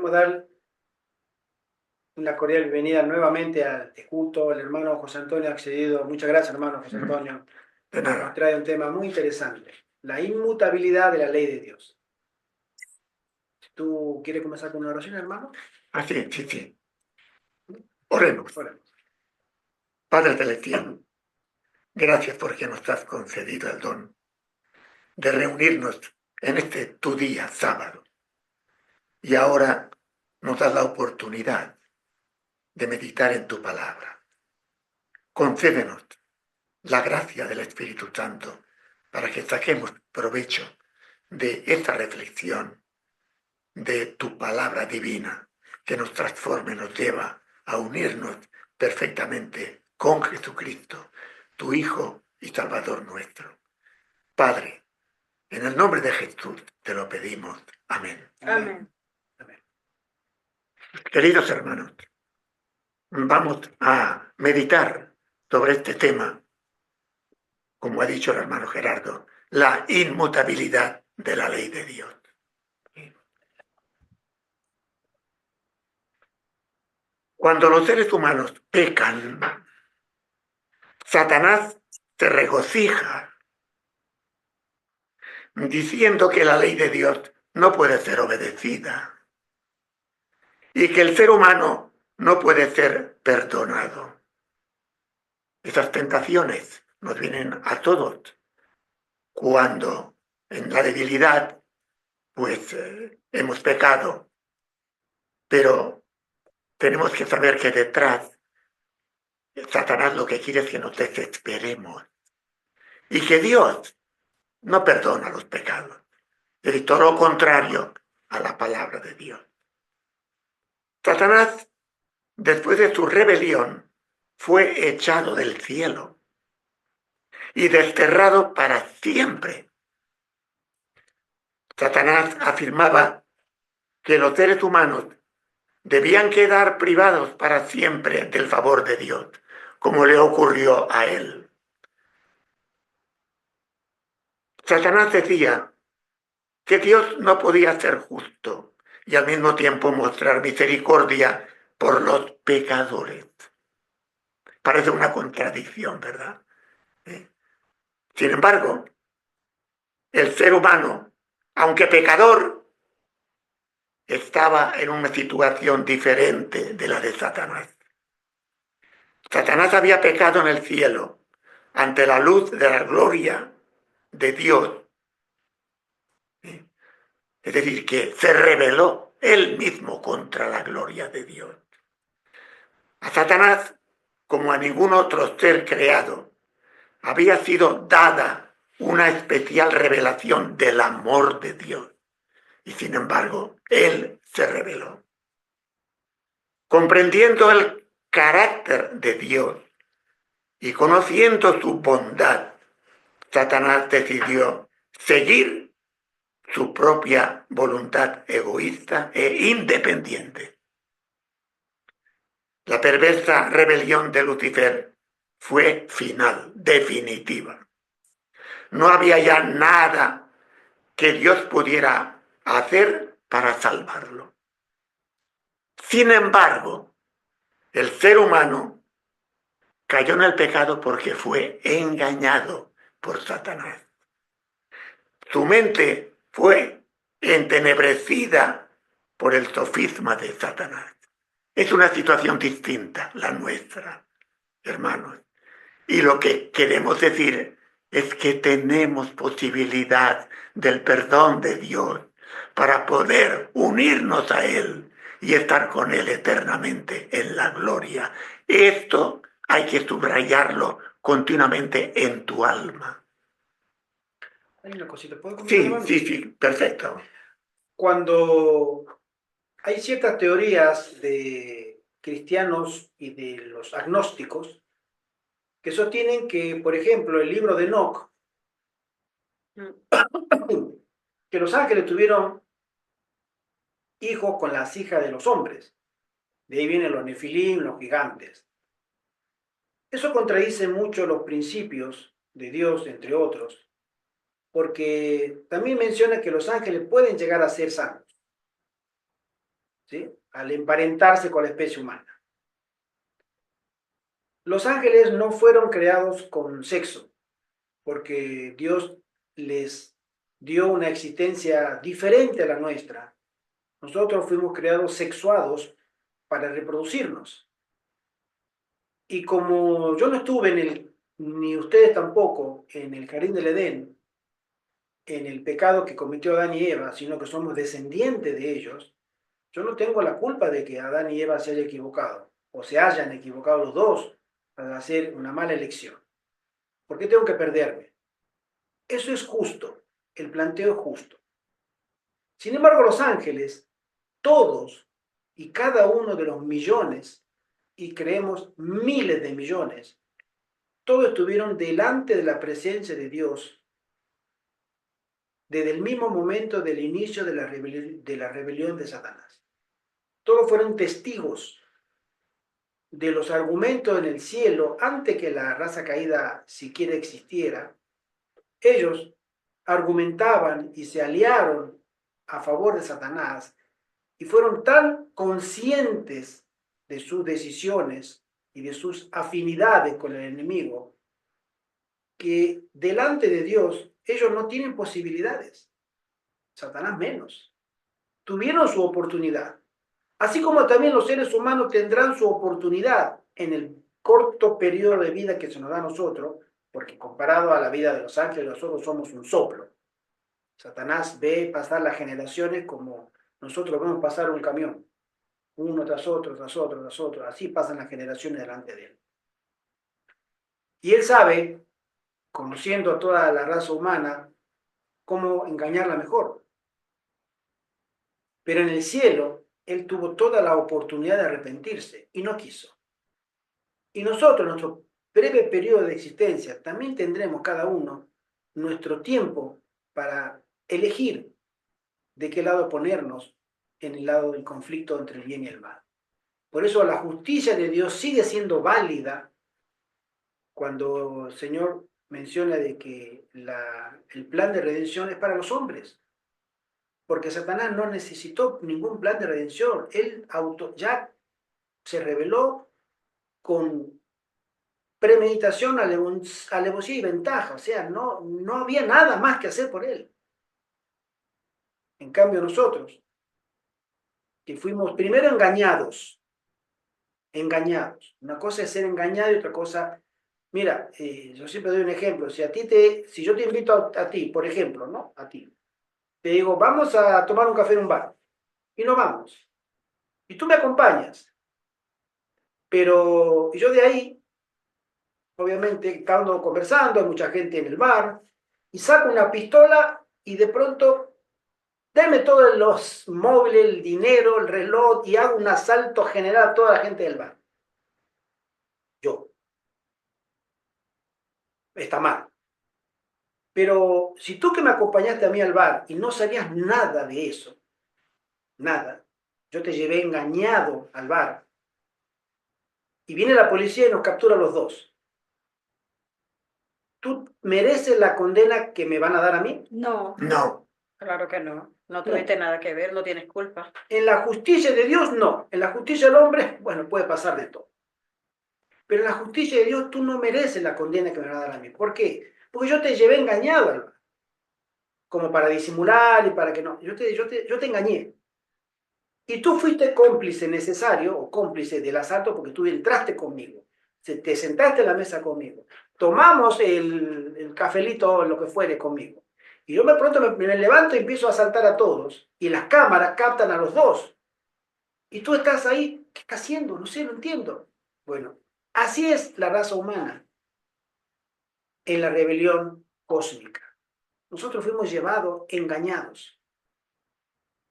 queremos dar una cordial bienvenida nuevamente a este culto. El hermano José Antonio ha accedido. Muchas gracias, hermano José Antonio. De Nos nada. trae un tema muy interesante, la inmutabilidad de la ley de Dios. ¿Tú quieres comenzar con una oración, hermano? Así, sí. Oremos. Oremos. Padre celestial, gracias porque nos has concedido el don de reunirnos en este tu día, sábado. Y ahora nos das la oportunidad de meditar en tu palabra. Concédenos la gracia del Espíritu Santo para que saquemos provecho de esta reflexión, de tu palabra divina, que nos transforme, nos lleva a unirnos perfectamente con Jesucristo, tu Hijo y Salvador nuestro. Padre, en el nombre de Jesús te lo pedimos. Amén. Amén. Queridos hermanos, vamos a meditar sobre este tema, como ha dicho el hermano Gerardo, la inmutabilidad de la ley de Dios. Cuando los seres humanos pecan, Satanás se regocija diciendo que la ley de Dios no puede ser obedecida y que el ser humano no puede ser perdonado. Esas tentaciones nos vienen a todos cuando en la debilidad pues hemos pecado, pero tenemos que saber que detrás Satanás lo que quiere es que nos desesperemos y que Dios no perdona los pecados. Es todo lo contrario a la palabra de Dios. Satanás, después de su rebelión, fue echado del cielo y desterrado para siempre. Satanás afirmaba que los seres humanos debían quedar privados para siempre del favor de Dios, como le ocurrió a él. Satanás decía que Dios no podía ser justo y al mismo tiempo mostrar misericordia por los pecadores. Parece una contradicción, ¿verdad? Sin embargo, el ser humano, aunque pecador, estaba en una situación diferente de la de Satanás. Satanás había pecado en el cielo ante la luz de la gloria de Dios. Es decir, que se rebeló él mismo contra la gloria de Dios. A Satanás, como a ningún otro ser creado, había sido dada una especial revelación del amor de Dios. Y sin embargo, él se rebeló. Comprendiendo el carácter de Dios y conociendo su bondad, Satanás decidió seguir su propia voluntad egoísta e independiente. La perversa rebelión de Lucifer fue final, definitiva. No había ya nada que Dios pudiera hacer para salvarlo. Sin embargo, el ser humano cayó en el pecado porque fue engañado por Satanás. Su mente fue entenebrecida por el sofisma de Satanás. Es una situación distinta la nuestra, hermanos. Y lo que queremos decir es que tenemos posibilidad del perdón de Dios para poder unirnos a Él y estar con Él eternamente en la gloria. Esto hay que subrayarlo continuamente en tu alma. Hay una cosita, ¿puedo comentar, hermano? Sí, perfecto. Cuando hay ciertas teorías de cristianos y de los agnósticos que sostienen que, por ejemplo, el libro de Enoc, que los ángeles tuvieron hijos con las hijas de los hombres. De ahí vienen los nefilim, los gigantes. Eso contradice mucho los principios de Dios, entre otros, porque también menciona que los ángeles pueden llegar a ser santos. ¿sí? Al emparentarse con la especie humana. Los ángeles no fueron creados con sexo, porque Dios les dio una existencia diferente a la nuestra. Nosotros fuimos creados sexuados para reproducirnos. Y como yo no estuve ni ustedes tampoco, en el jardín del Edén, en el pecado que cometió Adán y Eva, sino que somos descendientes de ellos, yo no tengo la culpa de que Adán y Eva se hayan equivocado, o se hayan equivocado los dos al hacer una mala elección. ¿Por qué tengo que perderme? Eso es justo, el planteo es justo. Sin embargo, los ángeles, todos y cada uno de los millones, y creemos miles de millones, todos estuvieron delante de la presencia de Dios desde el mismo momento del inicio de la rebelión de Satanás. Todos fueron testigos de los argumentos en el cielo antes que la raza caída siquiera existiera. Ellos argumentaban y se aliaron a favor de Satanás y fueron tan conscientes de sus decisiones y de sus afinidades con el enemigo que delante de Dios ellos no tienen posibilidades. Satanás menos. Tuvieron su oportunidad. Así como también los seres humanos tendrán su oportunidad en el corto periodo de vida que se nos da a nosotros, porque comparado a la vida de los ángeles, nosotros somos un soplo. Satanás ve pasar las generaciones como nosotros vemos pasar un camión, uno tras otro, tras otro, tras otro. Así pasan las generaciones delante de él. Y él sabe, conociendo a toda la raza humana, cómo engañarla mejor. Pero en el cielo, él tuvo toda la oportunidad de arrepentirse y no quiso. Y nosotros, en nuestro breve periodo de existencia, también tendremos cada uno nuestro tiempo para elegir de qué lado ponernos en el lado del conflicto entre el bien y el mal. Por eso la justicia de Dios sigue siendo válida cuando el Señor menciona de que el plan de redención es para los hombres. Porque Satanás no necesitó ningún plan de redención. Él ya se reveló con premeditación, alevosía y ventaja. O sea, no había nada más que hacer por él. En cambio nosotros, que fuimos primero engañados. Una cosa es ser engañado y otra cosa... Mira, yo siempre doy un ejemplo. Si yo te invito a ti, por ejemplo, ¿no? A ti. Te digo, vamos a tomar un café en un bar. Y no vamos. Y tú me acompañas. Pero yo de ahí, obviamente, estando conversando, hay mucha gente en el bar, y saco una pistola y de pronto, denme todos los móviles, el dinero, el reloj, y hago un asalto general a toda la gente del bar. Yo. Está mal. Pero si tú que me acompañaste a mí al bar y no sabías nada de eso, nada, yo te llevé engañado al bar, y viene la policía y nos captura a los dos. ¿Tú mereces la condena que me van a dar a mí? No, No, claro que no. No No. tuviste nada que ver, no tienes culpa. En la justicia de Dios, no. En la justicia del hombre, bueno, puede pasar de todo. Pero en la justicia de Dios, tú no mereces la condena que me van a dar a mí. ¿Por qué? Porque yo te llevé engañado, hermano. Como para disimular y para que no. Yo te engañé. Y tú fuiste cómplice necesario o cómplice del asalto porque tú entraste conmigo. Te sentaste en la mesa conmigo. Tomamos el cafelito o lo que fuere conmigo. Y yo pronto me levanto y empiezo a asaltar a todos. Y las cámaras captan a los dos. Y tú estás ahí, ¿qué estás haciendo? No sé, no entiendo. Bueno, así es la raza humana en la rebelión cósmica. Nosotros fuimos llevados engañados.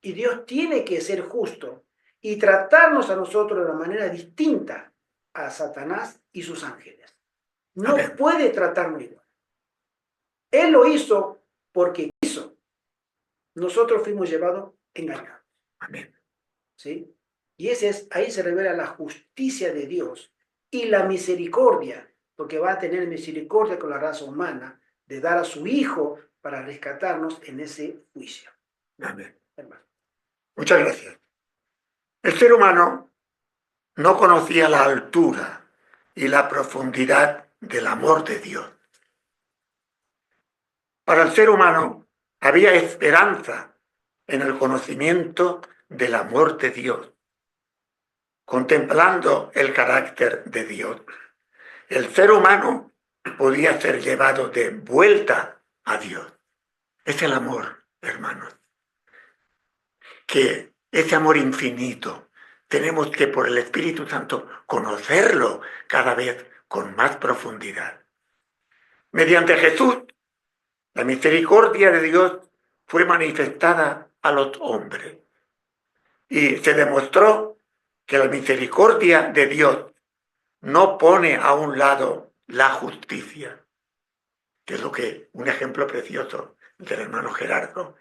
Y Dios tiene que ser justo y tratarnos a nosotros de una manera distinta a Satanás y sus ángeles. No Amén. puede tratarnos igual. Él lo hizo porque quiso. Nosotros fuimos llevados engañados. Amén. ¿Sí? Y ahí se revela la justicia de Dios y la misericordia, porque va a tener misericordia con la raza humana de dar a su Hijo para rescatarnos en ese juicio. Amén. Hermano. Muchas gracias. El ser humano no conocía la altura y la profundidad del amor de Dios. Para el ser humano había esperanza en el conocimiento del amor de Dios. Contemplando el carácter de Dios, el ser humano podía ser llevado de vuelta a Dios. Es el amor, hermanos, que ese amor infinito tenemos que por el Espíritu Santo conocerlo cada vez con más profundidad. Mediante Jesús, la misericordia de Dios fue manifestada a los hombres y se demostró que la misericordia de Dios no pone a un lado la justicia, que es lo que un ejemplo precioso del hermano Gerardo,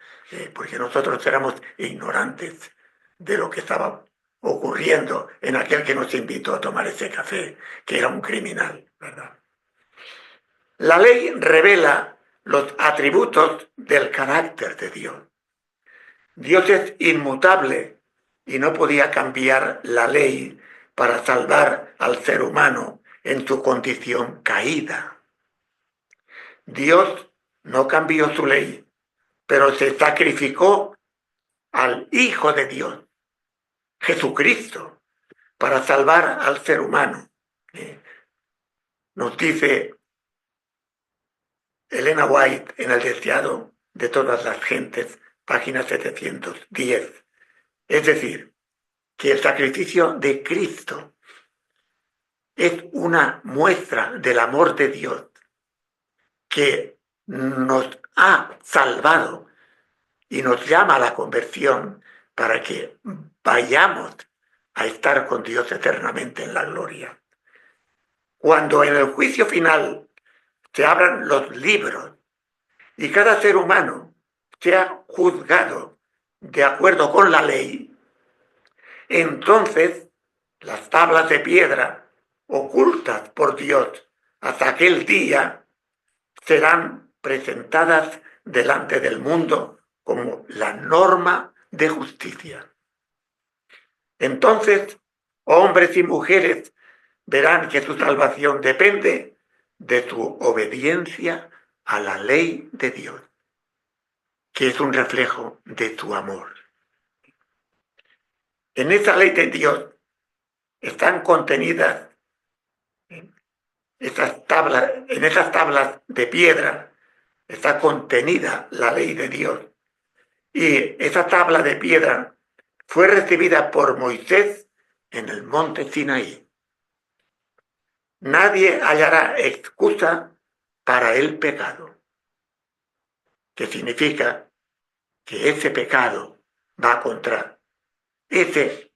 porque nosotros éramos ignorantes de lo que estaba ocurriendo en aquel que nos invitó a tomar ese café, que era un criminal, ¿verdad? La ley revela los atributos del carácter de Dios. Dios es inmutable y no podía cambiar la ley para salvar al ser humano en su condición caída. Dios no cambió su ley, pero se sacrificó al Hijo de Dios, Jesucristo, para salvar al ser humano. Nos dice Elena White en El deseado de todas las gentes, página 710. Es decir, que el sacrificio de Cristo es una muestra del amor de Dios que nos ha salvado y nos llama a la conversión para que vayamos a estar con Dios eternamente en la gloria. Cuando en el juicio final se abran los libros y cada ser humano sea juzgado de acuerdo con la ley, entonces las tablas de piedra ocultas por Dios hasta aquel día serán presentadas delante del mundo como la norma de justicia. Entonces, hombres y mujeres verán que su salvación depende de su obediencia a la ley de Dios, que es un reflejo de su amor. En esa ley de Dios están contenidas en esas tablas de piedra, está contenida la ley de Dios. Y esa tabla de piedra fue recibida por Moisés en el monte Sinaí. Nadie hallará excusa para el pecado, que significa que ese pecado va contra ese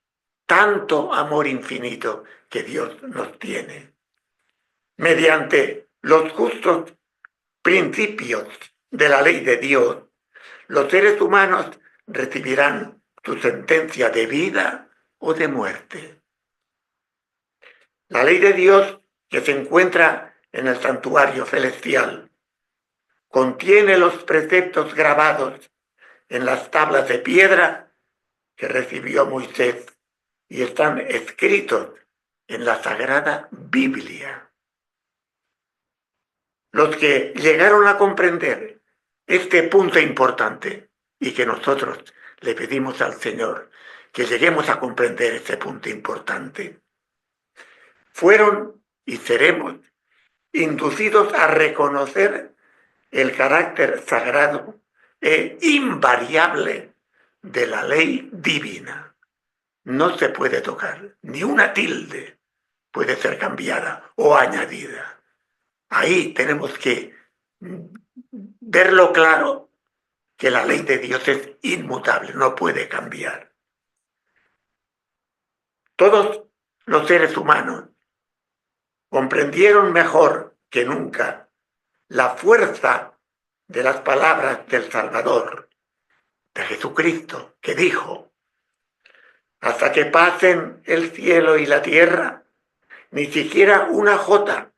tanto amor infinito que Dios nos tiene. Mediante los justos principios de la ley de Dios, los seres humanos recibirán su sentencia de vida o de muerte. La ley de Dios, que se encuentra en el santuario celestial, contiene los preceptos grabados en las tablas de piedra que recibió Moisés y están escritos en la Sagrada Biblia. Los que llegaron a comprender este punto importante y que nosotros le pedimos al Señor que lleguemos a comprender este punto importante, fueron y seremos inducidos a reconocer el carácter sagrado e invariable de la ley divina. No se puede tocar, ni una tilde puede ser cambiada o añadida. Ahí tenemos que verlo claro, que la ley de Dios es inmutable, no puede cambiar. Todos los seres humanos comprendieron mejor que nunca la fuerza de las palabras del Salvador, de Jesucristo, que dijo: hasta que pasen el cielo y la tierra, ni siquiera una jota,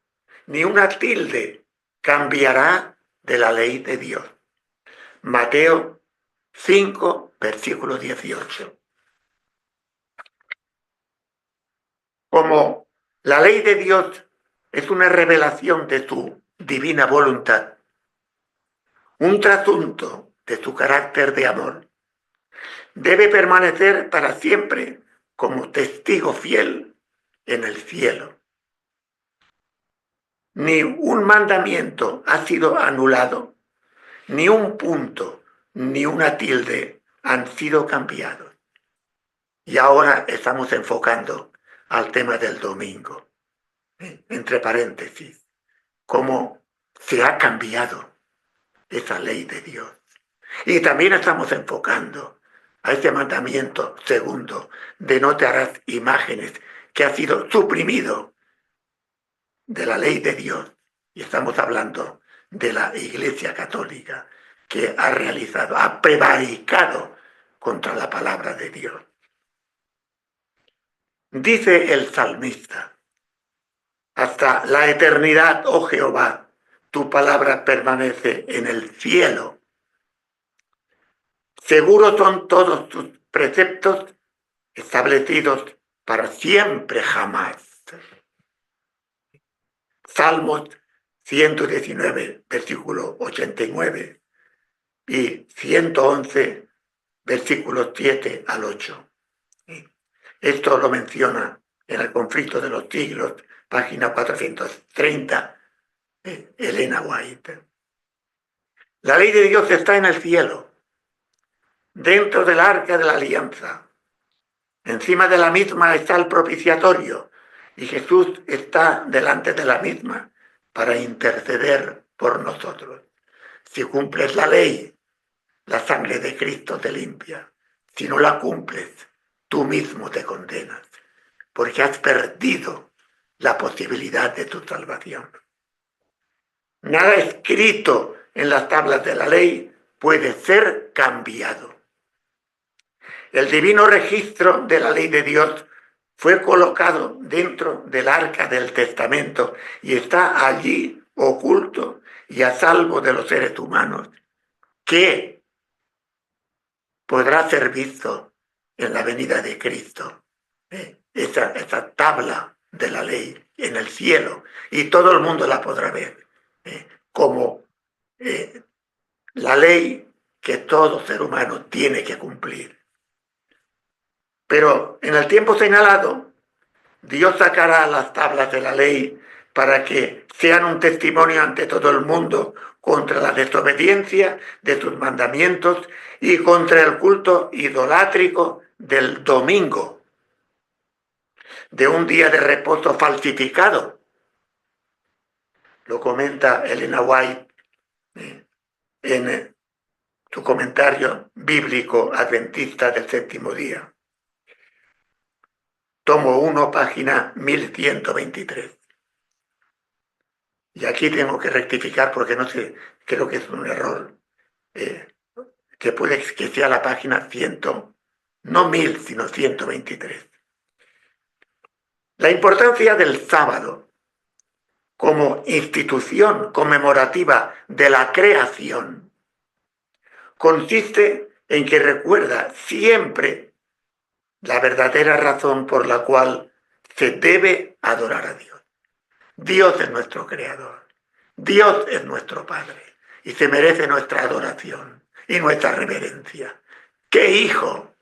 ni una tilde cambiará de la ley de Dios. Mateo 5, versículo 18. Como la ley de Dios es una revelación de su divina voluntad, un trasunto de su carácter de amor, debe permanecer para siempre como testigo fiel en el cielo. Ni un mandamiento ha sido anulado, ni un punto, ni una tilde han sido cambiados. Y ahora estamos enfocando al tema del domingo, entre paréntesis, cómo se ha cambiado esa ley de Dios. Y también estamos enfocando a ese mandamiento segundo de no te harás imágenes, que ha sido suprimido de la ley de Dios. Y estamos hablando de la Iglesia Católica, que ha realizado, ha prevaricado contra la palabra de Dios. Dice el salmista: hasta la eternidad, oh Jehová, tu palabra permanece en el cielo. Seguros son todos tus preceptos, establecidos para siempre jamás. Salmos 119, versículo 89 y 111, versículos 7 al 8. Esto lo menciona en el Conflicto de los Siglos, página 430, Elena White. La ley de Dios está en el cielo, dentro del arca de la alianza. Encima de la misma está el propiciatorio y Jesús está delante de la misma para interceder por nosotros. Si cumples la ley, la sangre de Cristo te limpia. Si no la cumples, tú mismo te condenas, porque has perdido la posibilidad de tu salvación. Nada escrito en las tablas de la ley puede ser cambiado. El divino registro de la ley de Dios fue colocado dentro del arca del testamento y está allí oculto y a salvo de los seres humanos, que podrá ser visto en la venida de Cristo. Esa tabla de la ley en el cielo, y todo el mundo la podrá ver como la ley que todo ser humano tiene que cumplir. Pero en el tiempo señalado, Dios sacará las tablas de la ley para que sean un testimonio ante todo el mundo contra la desobediencia de sus mandamientos y contra el culto idolátrico del domingo, de un día de reposo falsificado. Lo comenta Elena White en su comentario bíblico adventista del séptimo día. Tomo 1, página 1123. Y aquí tengo que rectificar porque no sé, creo que es un error, que puede que sea la página 100, no 1000, sino 123. La importancia del sábado como institución conmemorativa de la creación consiste en que recuerda siempre la verdadera razón por la cual se debe adorar a Dios. Dios es nuestro creador, Dios es nuestro Padre y se merece nuestra adoración y nuestra reverencia. ¿Qué hijo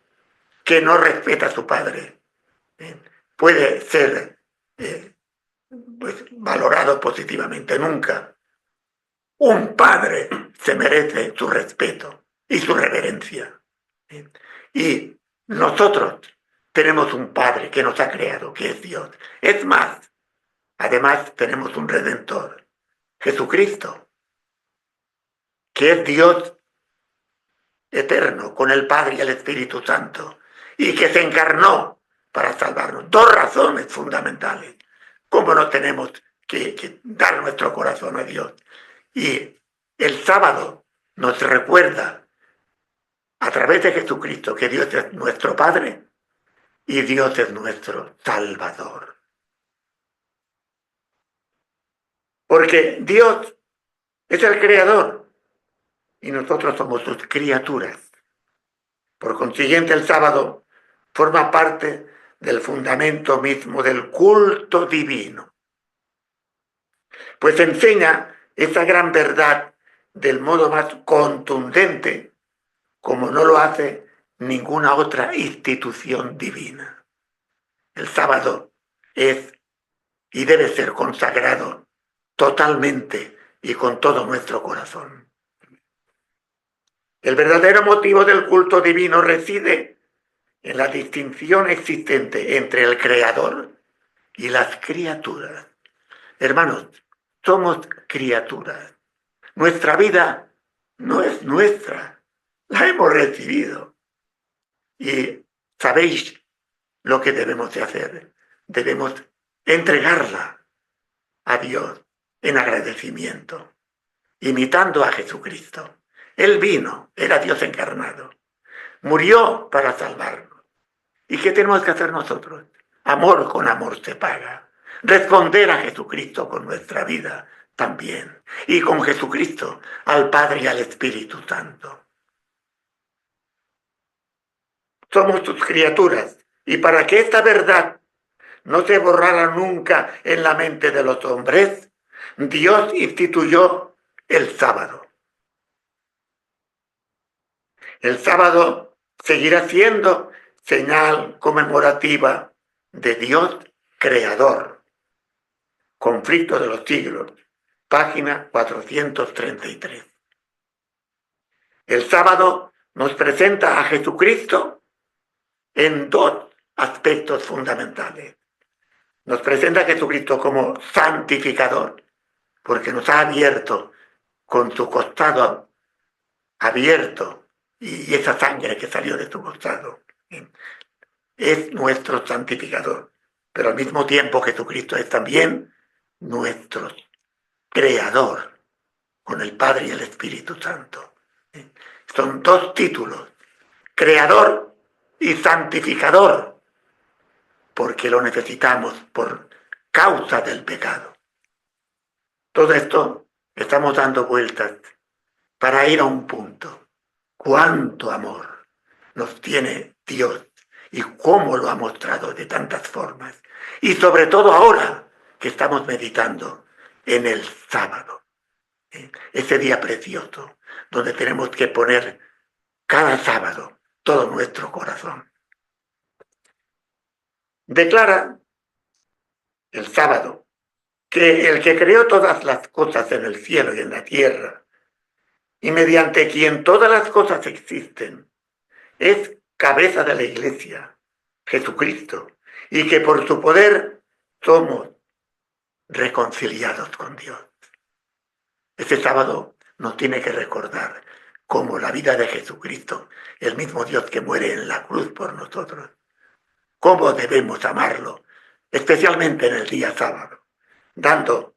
que no respeta a su padre puede ser valorado positivamente? Nunca. Un padre se merece su respeto y su reverencia. Y nosotros tenemos un Padre que nos ha creado, que es Dios. Es más, además tenemos un Redentor, Jesucristo, que es Dios eterno, con el Padre y el Espíritu Santo, y que se encarnó para salvarnos. Dos razones fundamentales. ¿Cómo no tenemos que dar nuestro corazón a Dios? Y el sábado nos recuerda, a través de Jesucristo, que Dios es nuestro Padre y Dios es nuestro Salvador. Porque Dios es el Creador y nosotros somos sus criaturas. Por consiguiente, el sábado forma parte del fundamento mismo del culto divino. Pues enseña esa gran verdad del modo más contundente, como no lo hace ninguna otra institución divina. El sábado es y debe ser consagrado totalmente y con todo nuestro corazón. El verdadero motivo del culto divino reside en la distinción existente entre el Creador y las criaturas. Hermanos, somos criaturas. Nuestra vida no es nuestra, la hemos recibido. Y sabéis lo que debemos de hacer. Debemos entregarla a Dios en agradecimiento, imitando a Jesucristo. Él vino, era Dios encarnado, murió para salvarnos. ¿Y qué tenemos que hacer nosotros? Amor con amor se paga. Responder a Jesucristo con nuestra vida también. Y con Jesucristo al Padre y al Espíritu Santo. Somos sus criaturas. Y para que esta verdad no se borrara nunca en la mente de los hombres, Dios instituyó el sábado. El sábado seguirá siendo señal conmemorativa de Dios creador. Conflicto de los siglos, página 433. El sábado nos presenta a Jesucristo en dos aspectos fundamentales. Nos presenta a Jesucristo como santificador, porque nos ha abierto con su costado abierto y esa sangre que salió de su costado. Es nuestro santificador, pero al mismo tiempo Jesucristo es también nuestro creador, con el Padre y el Espíritu Santo. Son dos títulos, creador y santificador, porque lo necesitamos por causa del pecado. Todo esto estamos dando vueltas para ir a un punto. ¿Cuánto amor nos tiene Dios y cómo lo ha mostrado de tantas formas? Y sobre todo ahora que estamos meditando en el sábado, ese día precioso, donde tenemos que poner cada sábado todo nuestro corazón. Declara el sábado que el que creó todas las cosas en el cielo y en la tierra, y mediante quien todas las cosas existen, es cabeza de la Iglesia, Jesucristo, y que por su poder somos reconciliados con Dios. Este sábado nos tiene que recordar cómo la vida de Jesucristo, el mismo Dios que muere en la cruz por nosotros, cómo debemos amarlo, especialmente en el día sábado, dando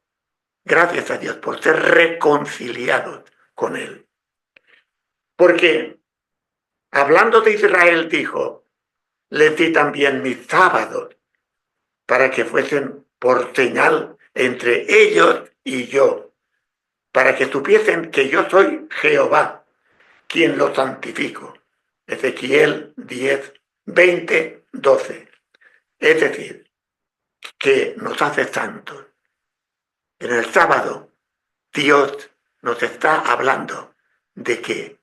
gracias a Dios por ser reconciliados con Él. Porque hablando de Israel dijo, les di también mis sábados para que fuesen por señal entre ellos y yo, para que supiesen que yo soy Jehová, quien los santifico. Ezequiel 10, 20, 12. Es decir, que nos hace santos. En el sábado, Dios nos está hablando de que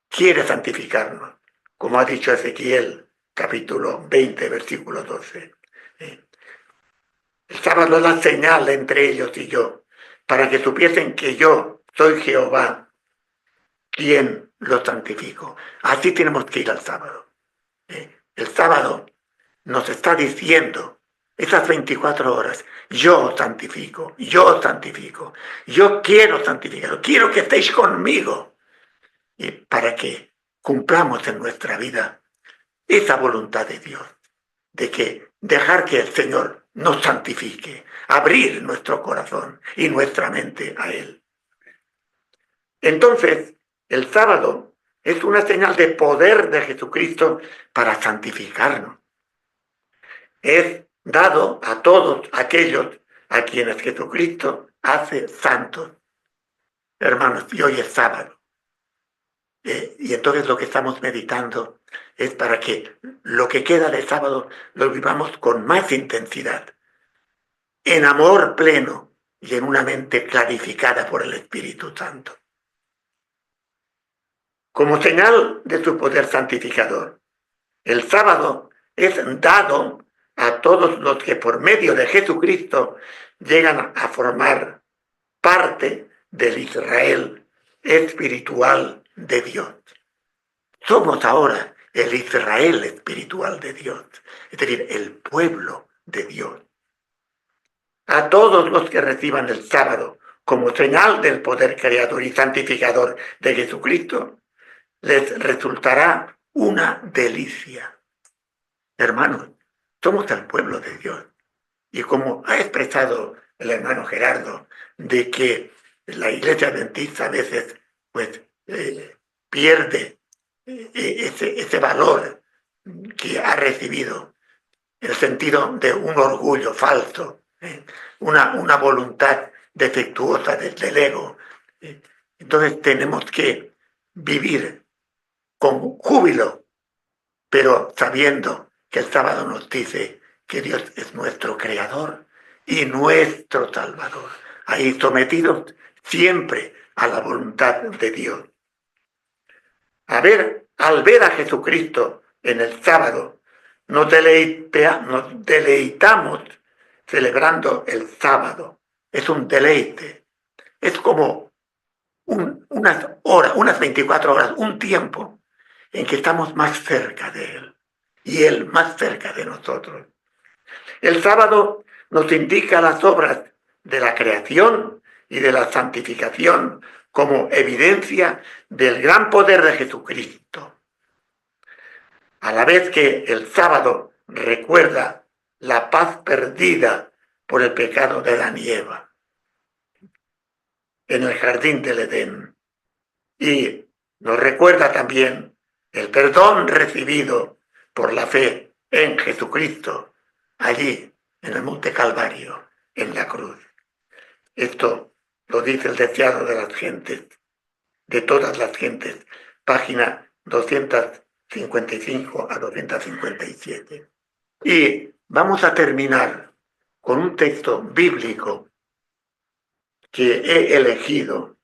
quiere santificarnos, como ha dicho Ezequiel, capítulo 20, versículo 12. El sábado es la señal entre ellos y yo, para que supiesen que yo soy Jehová, quien los santifico. Así tenemos que ir al sábado. El sábado nos está diciendo, esas 24 horas, yo os santifico, yo quiero santificar, quiero que estéis conmigo. Y para que cumplamos en nuestra vida esa voluntad de Dios, de que dejar que el Señor nos santifique, abrir nuestro corazón y nuestra mente a Él. Entonces, el sábado es una señal de poder de Jesucristo para santificarnos. Es dado a todos aquellos a quienes Jesucristo hace santos. Hermanos, y hoy es sábado. Y entonces lo que estamos meditando es para que lo que queda de sábado lo vivamos con más intensidad, en amor pleno y en una mente clarificada por el Espíritu Santo. Como señal de su poder santificador, el sábado es dado a todos los que por medio de Jesucristo llegan a formar parte del Israel espiritual de Dios. Somos ahora el Israel espiritual de Dios, es decir, el pueblo de Dios. A todos los que reciban el sábado como señal del poder creador y santificador de Jesucristo, les resultará una delicia. Hermanos, somos el pueblo de Dios. Y como ha expresado el hermano Gerardo, de que la Iglesia Adventista a veces pues, pierde ese valor que ha recibido, el sentido de un orgullo falso, una voluntad defectuosa del ego. Entonces tenemos que vivir con júbilo, pero sabiendo que el sábado nos dice que Dios es nuestro creador y nuestro salvador, ahí sometidos siempre a la voluntad de Dios. Al ver a Jesucristo en el sábado, nos deleitamos celebrando el sábado. Es un deleite. Es como unas horas, unas 24 horas, un tiempo en que estamos más cerca de Él y Él más cerca de nosotros. El sábado nos indica las obras de la creación y de la santificación como evidencia del gran poder de Jesucristo. A la vez que el sábado recuerda la paz perdida por el pecado de Adán y Eva en el jardín del Edén. Y nos recuerda también el perdón recibido por la fe en Jesucristo, allí en el Monte Calvario, en la cruz. Esto lo dice el deseado de las gentes, de todas las gentes, página 255 a 257. Y vamos a terminar con un texto bíblico que he elegido,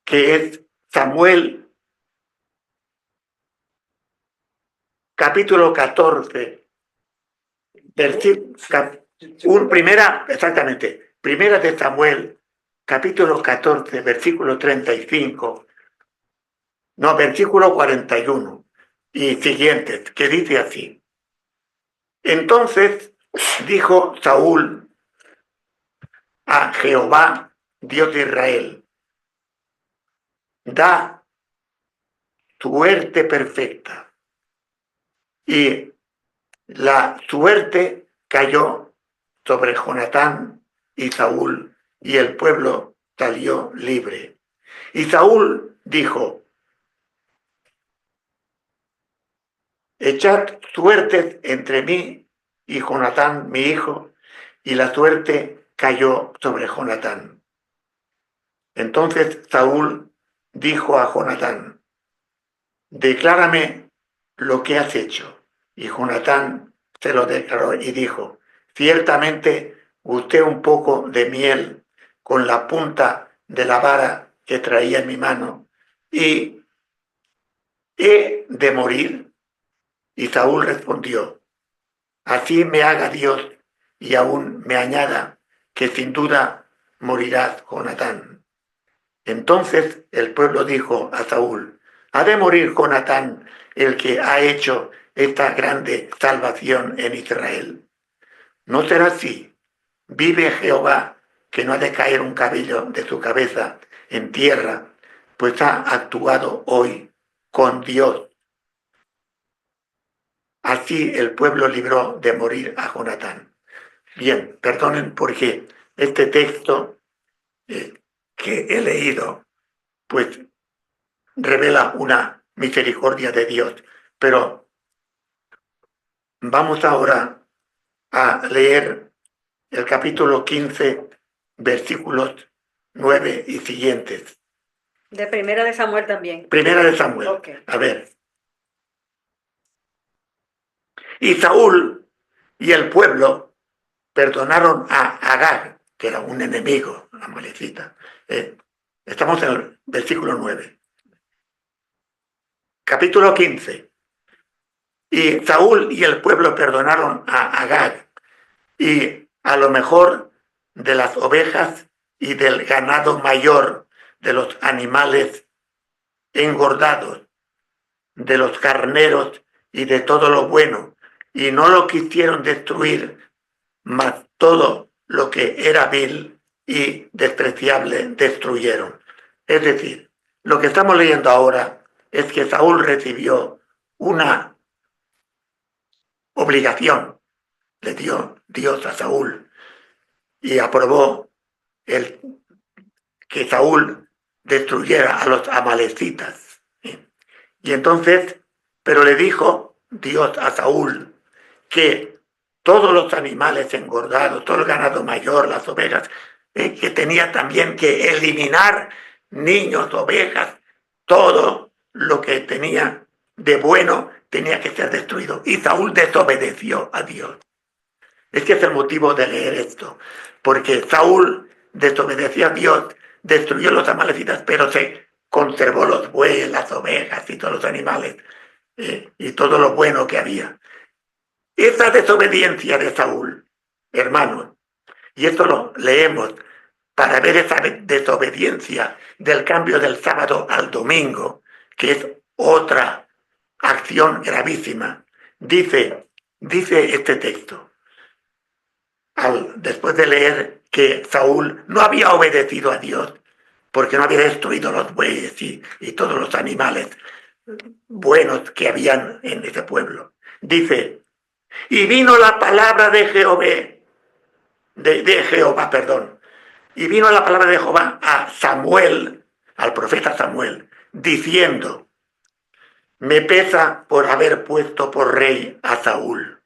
que es Samuel, capítulo 14, primera de Samuel, capítulo 14, versículo 35, no, versículo 41 y siguientes, que dice así: Entonces dijo Saúl a Jehová, Dios de Israel: da suerte perfecta. Y la suerte cayó sobre Jonatán y Saúl, y el pueblo salió libre. Y Saúl dijo: echad suertes entre mí y Jonatán mi hijo, y la suerte cayó sobre Jonatán. Entonces Saúl dijo a Jonatán: declárame lo que has hecho. Y Jonatán se lo declaró y dijo: ciertamente gusté un poco de miel con la punta de la vara que traía en mi mano, y he de morir. Y Saúl respondió: así me haga Dios y aún me añada, que sin duda morirás, Jonatán. Entonces el pueblo dijo a Saúl: ha de morir Jonatán, el que ha hecho esta grande salvación en Israel. No será así. Vive Jehová, que no ha de caer un cabello de su cabeza en tierra, pues ha actuado hoy con Dios. Así el pueblo libró de morir a Jonatán. Bien, perdonen porque este texto que he leído, pues revela una misericordia de Dios. Pero vamos ahora a leer el capítulo 15, versículos 9 y siguientes. De Primera de Samuel también. Primera de Samuel. Ok. A ver. Y Saúl y el pueblo perdonaron a Agag, que era un enemigo amalecita. Estamos en el versículo 9. Capítulo 15. Y Saúl y el pueblo perdonaron a Agag y a lo mejor de las ovejas y del ganado mayor, de los animales engordados, de los carneros y de todo lo bueno, y no lo quisieron destruir, mas todo lo que era vil y despreciable destruyeron. Es decir, lo que estamos leyendo ahora es que Saúl recibió una obligación, le dio Dios a Saúl y aprobó el que Saúl destruyera a los amalecitas. Y entonces, pero le dijo Dios a Saúl que todos los animales engordados, todo el ganado mayor, las ovejas, que tenía también que eliminar niños, ovejas, todo lo que tenía de bueno tenía que ser destruido. Y Saúl desobedeció a Dios. Es que es el motivo de leer esto, porque Saúl desobedeció a Dios, destruyó los amalecitas, pero se conservó los bueyes, las ovejas y todos los animales y todo lo bueno que había. Esa desobediencia de Saúl, hermanos, y esto lo leemos para ver esa desobediencia del cambio del sábado al domingo, que es otra acción gravísima. Dice este texto, después de leer que Saúl no había obedecido a Dios, porque no había destruido los bueyes y todos los animales buenos que habían en ese pueblo. Dice, y vino la palabra de Jehová, y vino la palabra de Jehová a Samuel, al profeta Samuel, diciendo, me pesa por haber puesto por rey a Saúl,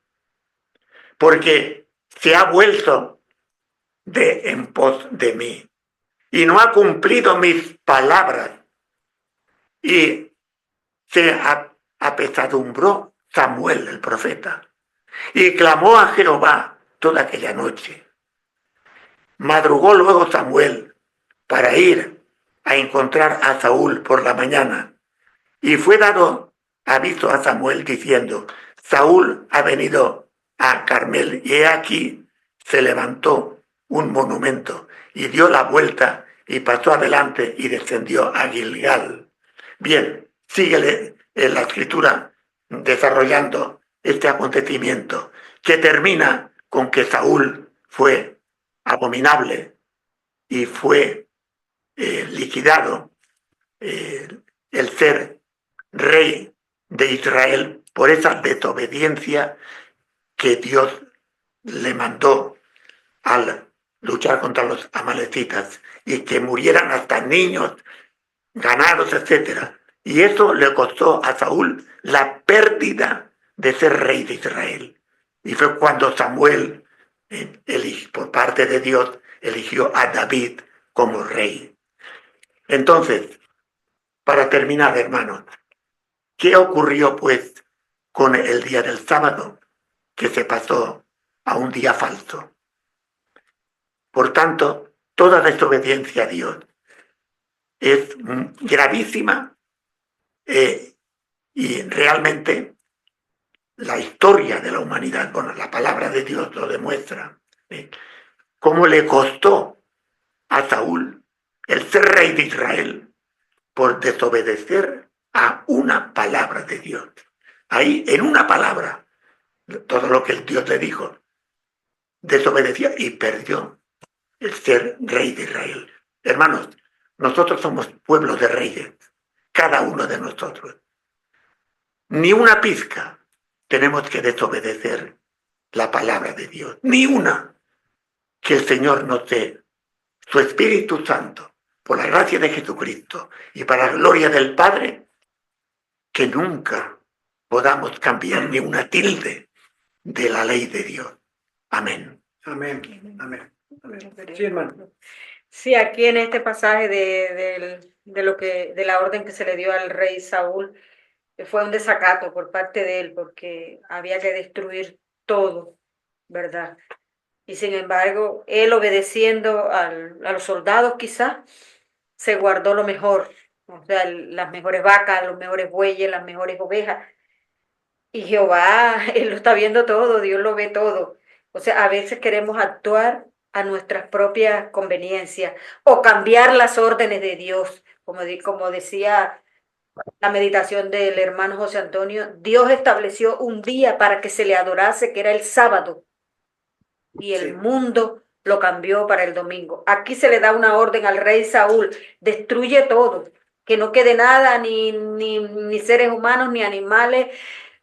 porque se ha vuelto en pos de mí y no ha cumplido mis palabras, y se apesadumbró Samuel el profeta y clamó a Jehová toda aquella noche. Madrugó luego Samuel para ir a encontrar a Saúl por la mañana, y fue dado aviso a Samuel diciendo, Saúl ha venido a Carmel, y he aquí se levantó un monumento y dio la vuelta y pasó adelante y descendió a Gilgal. Bien, síguele en la escritura desarrollando este acontecimiento que termina con que Saúl fue abominable y fue liquidado el ser rey de Israel por esa desobediencia que Dios le mandó al luchar contra los amalecitas y que murieran hasta niños, ganados, etc. Y eso le costó a Saúl la pérdida de ser rey de Israel. Y fue cuando Samuel, por parte de Dios, eligió a David como rey. Entonces, para terminar, hermanos, ¿qué ocurrió pues con el día del sábado que se pasó a un día falso? Por tanto, toda desobediencia a Dios es gravísima y realmente la historia de la humanidad, bueno, la palabra de Dios lo demuestra, cómo le costó a Saúl el ser rey de Israel por desobedecer a una palabra de Dios. Ahí, en una palabra, todo lo que Dios le dijo, desobedeció y perdió el ser rey de Israel. Hermanos, nosotros somos pueblo de reyes, cada uno de nosotros. Ni una pizca tenemos que desobedecer la palabra de Dios, ni una. Que el Señor nos dé su Espíritu Santo, por la gracia de Jesucristo y para la gloria del Padre, que nunca podamos cambiar ni una tilde de la ley de Dios. Amén. Amén. Amén. Sí, hermano. Sí, aquí en este pasaje del de la orden que se le dio al rey Saúl. Fue un desacato por parte de él, porque había que destruir todo, ¿verdad? Y sin embargo, él obedeciendo a los soldados quizás, se guardó lo mejor, o sea, las mejores vacas, los mejores bueyes, las mejores ovejas. Y Jehová, él lo está viendo todo, Dios lo ve todo. O sea, a veces queremos actuar a nuestras propias conveniencias o cambiar las órdenes de Dios, como decía la meditación del hermano José Antonio. Dios estableció un día para que se le adorase, que era el sábado, y el Sí. mundo lo cambió para el domingo. Aquí se le da una orden al rey Saúl: destruye todo, que no quede nada, ni seres humanos, ni animales,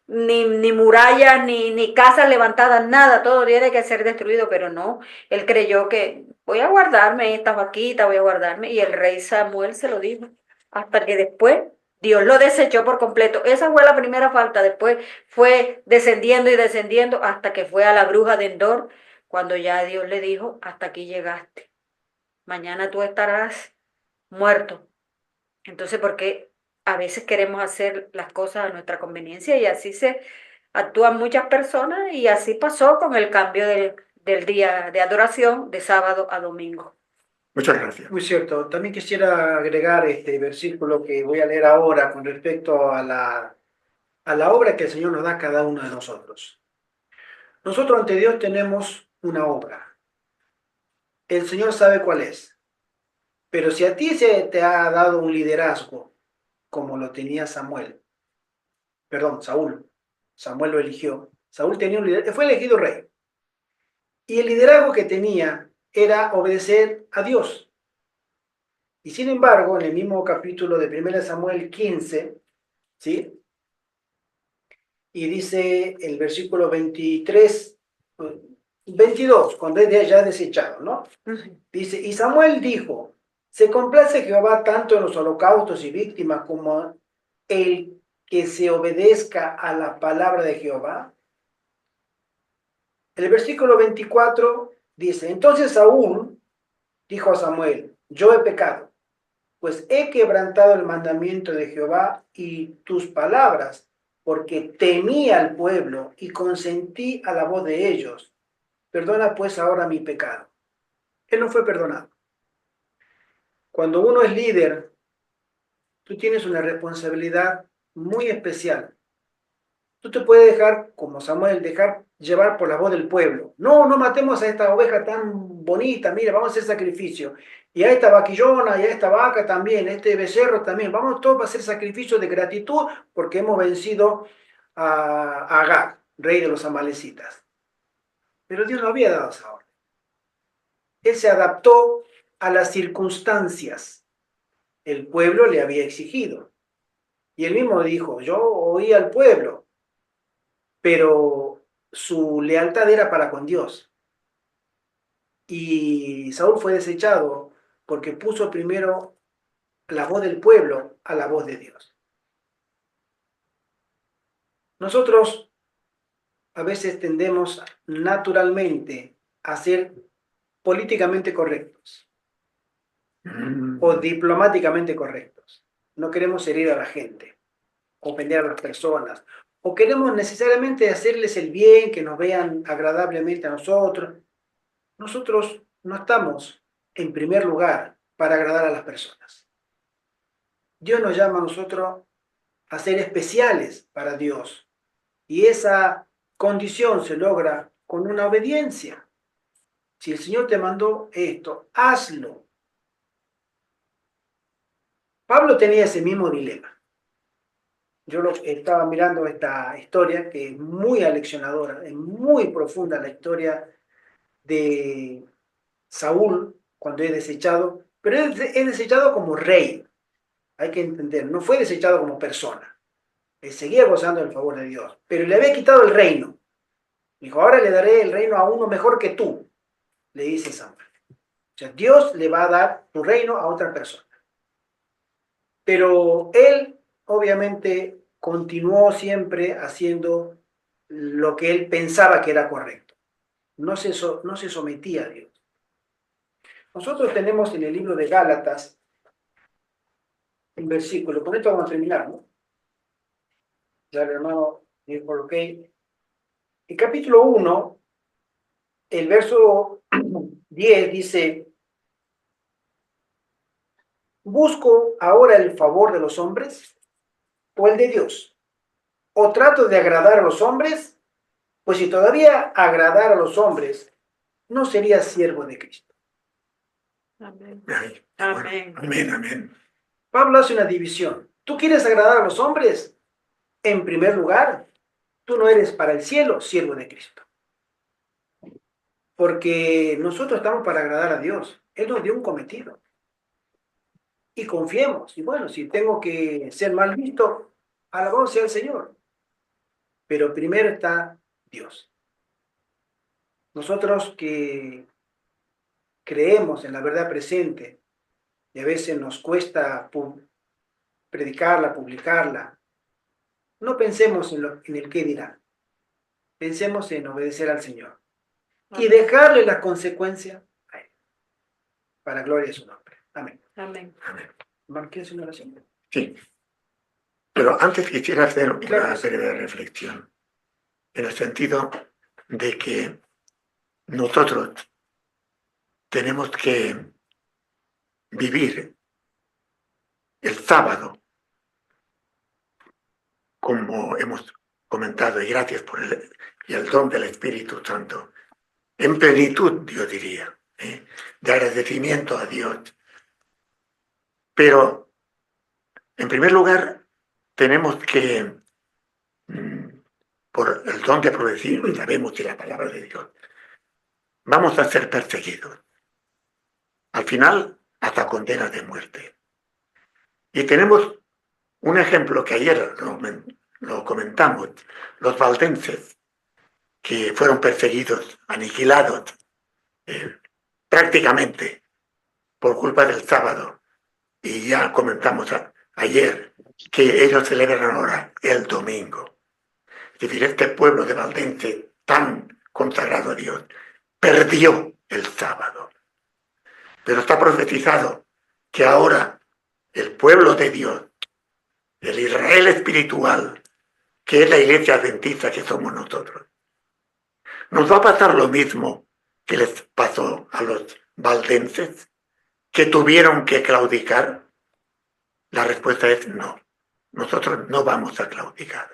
ni murallas, ni casas levantadas, nada, todo tiene que ser destruido, pero no, él creyó que voy a guardarme esta vaquita, voy a guardarme, y el rey Samuel se lo dijo, hasta que después Dios lo desechó por completo. Esa fue la primera falta, después fue descendiendo y descendiendo hasta que fue a la bruja de Endor, cuando ya Dios le dijo, hasta aquí llegaste, mañana tú estarás muerto. Entonces, porque a veces queremos hacer las cosas a nuestra conveniencia y así se actúan muchas personas, y así pasó con el cambio del día de adoración de sábado a domingo. Muchas gracias. Muy cierto. También quisiera agregar este versículo que voy a leer ahora con respecto a la obra que el Señor nos da a cada uno de nosotros. Nosotros ante Dios tenemos una obra. El Señor sabe cuál es. Pero si a ti se te ha dado un liderazgo, como lo tenía Samuel, perdón, Saúl, Samuel lo eligió, Saúl tenía un liderazgo, fue elegido rey. Y el liderazgo que tenía era obedecer a Dios. Y sin embargo, en el mismo capítulo de 1 Samuel 15, ¿sí? Y dice el versículo 23, 22, cuando es ya desechado, ¿no? Dice, y Samuel dijo, ¿se complace Jehová tanto en los holocaustos y víctimas como el que se obedezca a la palabra de Jehová? El versículo 24 dice, entonces Saúl dijo a Samuel, yo he pecado, pues he quebrantado el mandamiento de Jehová y tus palabras, porque temí al pueblo y consentí a la voz de ellos. Perdona pues ahora mi pecado. Él no fue perdonado. Cuando uno es líder, tú tienes una responsabilidad muy especial. Tú te puedes dejar, como Samuel, dejar llevar por la voz del pueblo. No, no matemos a esta oveja tan bonita, mira, vamos a hacer sacrificio. Y a esta vaquillona, y a esta vaca también, a este becerro también. Vamos todos a hacer sacrificio de gratitud porque hemos vencido a Agag, rey de los amalecitas. Pero Dios no había dado esa orden. Él se adaptó a las circunstancias. El pueblo le había exigido. Y él mismo dijo, yo oí al pueblo, pero su lealtad era para con Dios. Y Saúl fue desechado porque puso primero la voz del pueblo a la voz de Dios. Nosotros a veces tendemos naturalmente a ser políticamente correctos o diplomáticamente correctos. No queremos herir a la gente, ofender a las personas, o queremos necesariamente hacerles el bien, que nos vean agradablemente a nosotros. Nosotros no estamos en primer lugar para agradar a las personas. Dios nos llama a nosotros a ser especiales para Dios. Y esa condición se logra con una obediencia. Si el Señor te mandó esto, hazlo. Pablo tenía ese mismo dilema. Yo estaba mirando esta historia que es muy aleccionadora, es muy profunda la historia de Saúl cuando es desechado, pero es desechado como rey. Hay que entender, no fue desechado como persona. Él seguía gozando del favor de Dios, pero le había quitado el reino. Dijo, ahora le daré el reino a uno mejor que tú, le dice Samuel. O sea, Dios le va a dar tu reino a otra persona. Pero él, obviamente, continuó siempre haciendo lo que él pensaba que era correcto. No se sometía a Dios. Nosotros tenemos en el libro de Gálatas un versículo. Con esto vamos a terminar, ¿no? Ya el hermano dijo, ok. El capítulo 1, el verso 10 dice, ¿busco ahora el favor de los hombres o el de Dios? ¿O trato de agradar a los hombres? Pues si todavía agradar a los hombres, no sería siervo de Cristo. Amén. Ay, Amén. bueno, amén, amén. Pablo hace una división. ¿Tú quieres agradar a los hombres? En primer lugar, tú no eres para el cielo siervo de Cristo. Porque nosotros estamos para agradar a Dios. Él nos dio un cometido. Y confiemos. Y bueno, si tengo que ser mal visto, alabado sea el Señor. Pero primero está Dios. Nosotros que creemos en la verdad presente y a veces nos cuesta predicarla, publicarla, no pensemos en el qué dirán. Pensemos en obedecer al Señor y dejarle la consecuencia a Él, para gloria de su nombre. Amén. Amén. Amén. Hermano, ¿quieres una oración? Sí. Pero antes quisiera hacer Claro una que sí. breve reflexión, en el sentido de que nosotros tenemos que vivir el sábado, como hemos comentado, y gracias por el don del Espíritu Santo, en plenitud, yo diría, de agradecimiento a Dios. Pero, en primer lugar, tenemos que, por el don de profecía, y sabemos de la palabra de Dios, vamos a ser perseguidos. Al final, hasta condena de muerte. Y tenemos un ejemplo que ayer lo comentamos, los valdenses, que fueron perseguidos, aniquilados, prácticamente por culpa del sábado. Y ya comentamos ayer que ellos celebran ahora el domingo. Es decir, este pueblo de valdense tan consagrado a Dios perdió el sábado. Pero está profetizado que ahora el pueblo de Dios, el Israel espiritual, que es la iglesia adventista que somos nosotros, nos va a pasar lo mismo que les pasó a los valdenses, que tuvieron que claudicar. La respuesta es no. Nosotros no vamos a claudicar.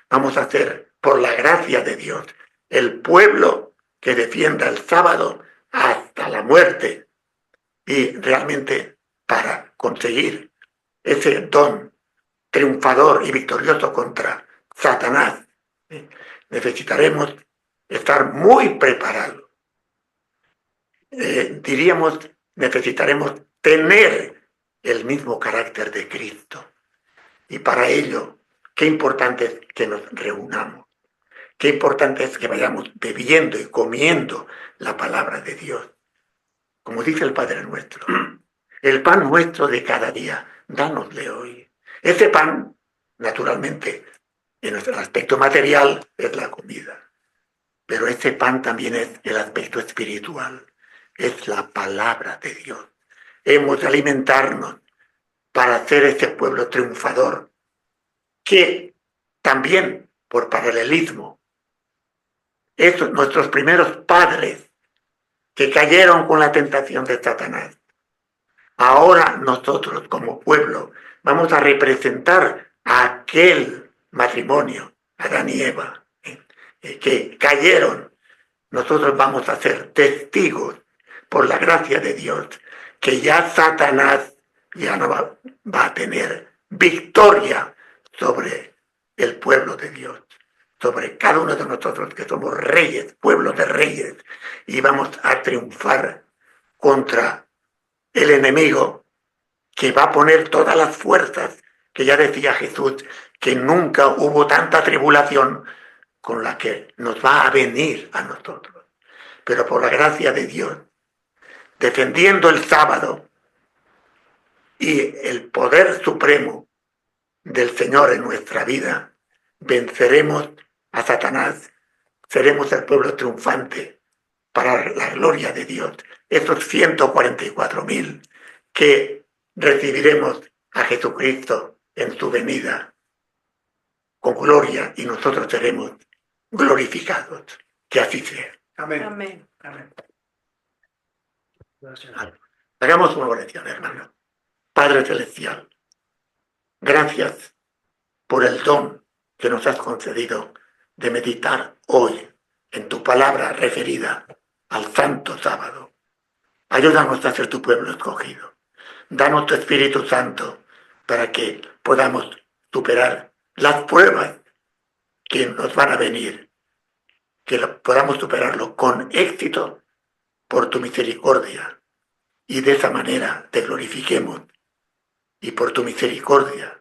Vamos a ser, por la gracia de Dios, el pueblo que defienda el sábado hasta la muerte. Y realmente, para conseguir ese don triunfador y victorioso contra Satanás, necesitaremos estar muy preparados. Diríamos, necesitaremos tener el mismo carácter de Cristo. Y para ello, qué importante es que nos reunamos. Qué importante es que vayamos bebiendo y comiendo la palabra de Dios. Como dice el Padre nuestro, el pan nuestro de cada día, dánosle hoy. Ese pan, naturalmente, en el aspecto material es la comida, pero ese pan también es el aspecto espiritual, es la palabra de Dios. Hemos de alimentarnos para ser ese pueblo triunfador, que también, por paralelismo, esos nuestros primeros padres que cayeron con la tentación de Satanás, ahora nosotros como pueblo vamos a representar a aquel matrimonio, Adán y Eva, que cayeron. Nosotros vamos a ser testigos, por la gracia de Dios, que ya Satanás ya no va a tener victoria sobre el pueblo de Dios, sobre cada uno de nosotros que somos reyes, pueblo de reyes, y vamos a triunfar contra el enemigo, que va a poner todas las fuerzas, que ya decía Jesús, que nunca hubo tanta tribulación con la que nos va a venir a nosotros. Pero por la gracia de Dios, defendiendo el sábado y el poder supremo del Señor en nuestra vida, venceremos a Satanás, seremos el pueblo triunfante para la gloria de Dios. Esos 144,000 que recibiremos a Jesucristo en su venida con gloria y nosotros seremos glorificados. Que así sea. Amén. Amén. Amén. Oración. Hagamos una oración, hermano. Padre Celestial, gracias por el don que nos has concedido de meditar hoy en tu palabra referida al Santo Sábado. Ayúdanos a ser tu pueblo escogido. Danos tu Espíritu Santo para que podamos superar las pruebas que nos van a venir, que podamos superarlo con éxito por tu misericordia y de esa manera te glorifiquemos y por tu misericordia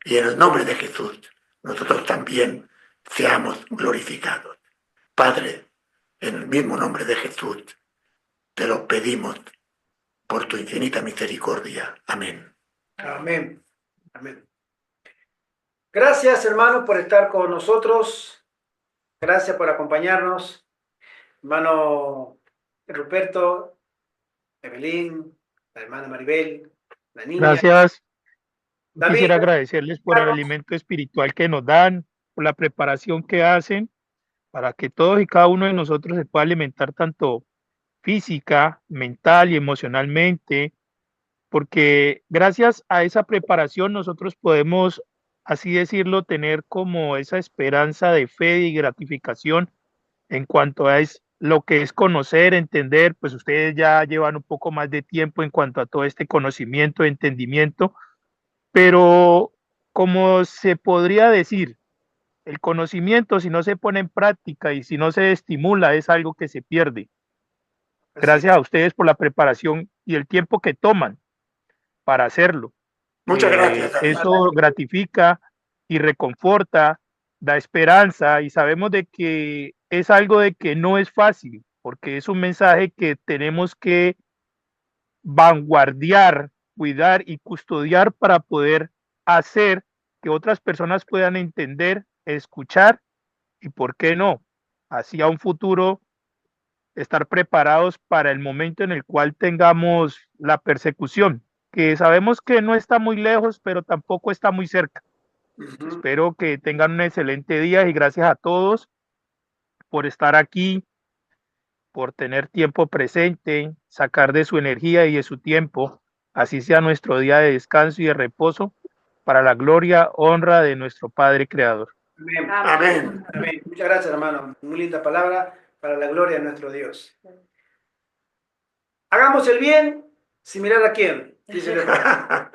y en el nombre de Jesús nosotros también seamos glorificados. Padre, en el mismo nombre de Jesús te lo pedimos por tu infinita misericordia. Amén. Amén. Amén. Gracias, hermano, por estar con nosotros. Gracias por acompañarnos. Hermano Ruperto, Evelyn, la hermana Maribel, la niña. Gracias. David, Quisiera agradecerles por el Carlos. alimento espiritual que nos dan, por la preparación que hacen, para que todos y cada uno de nosotros se pueda alimentar tanto física, mental y emocionalmente, porque gracias a esa preparación nosotros podemos, así decirlo, tener como esa esperanza de fe y gratificación en cuanto a lo que es conocer, entender, pues ustedes ya llevan un poco más de tiempo en cuanto a todo este conocimiento, entendimiento, pero como se podría decir, el conocimiento si no se pone en práctica y si no se estimula es algo que se pierde. Gracias a ustedes por la preparación y el tiempo que toman para hacerlo. Muchas gracias. Eso gratifica y reconforta, da esperanza y sabemos de que es algo de que no es fácil, porque es un mensaje que tenemos que vanguardiar, cuidar y custodiar para poder hacer que otras personas puedan entender, escuchar y, ¿por qué no?, así a un futuro estar preparados para el momento en el cual tengamos la persecución, que sabemos que no está muy lejos, pero tampoco está muy cerca. Espero que tengan un excelente día y gracias a todos por estar aquí, por tener tiempo presente, sacar de su energía y de su tiempo, así sea nuestro día de descanso y de reposo, para la gloria, honra de nuestro Padre Creador. Amén. Amén. Amén. Muchas gracias, hermano. Muy linda palabra para la gloria de nuestro Dios. Hagamos el bien sin mirar a quién, dice el refrán.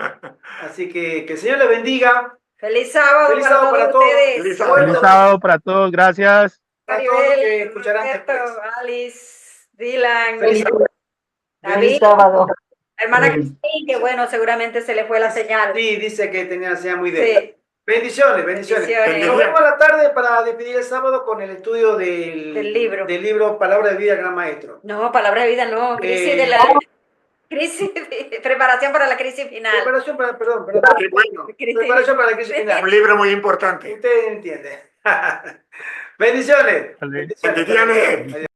Así que el Señor le bendiga. Feliz sábado, Feliz sábado para todos. ustedes. Feliz sábado. Feliz sábado para todos, gracias. A todos los que Maribel, escucharán Roberto, después. Alice, Dylan, Feliz sábado. David, sábado. hermana Cristina, que bueno, seguramente se le fue la señal. Sí, dice que tenía la señal muy débil. Sí, Bendiciones, bendiciones. Bendiciones. Nos vemos a la tarde para despedir el sábado con el estudio Del libro. Palabra de Vida del Gran Maestro. no, palabra de vida, no, crisis preparación para la crisis final. Preparación para, perdón. Qué bueno. Preparación para la crisis final. Un libro muy importante. Usted entiende. Bendiciones. Vale. Bendiciones. Bendiciones. Adiós.